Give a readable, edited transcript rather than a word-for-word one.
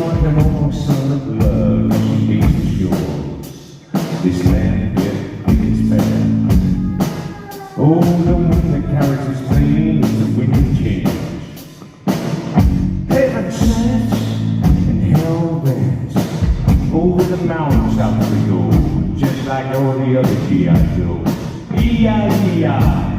like an awful son of love, she is yours. This land here is fair. Oh, the wind that carries us clean is the wind change. Heaven snatch and hell rest over the mountains out the door, just like all the other G.I. Joes. E-I-E-I.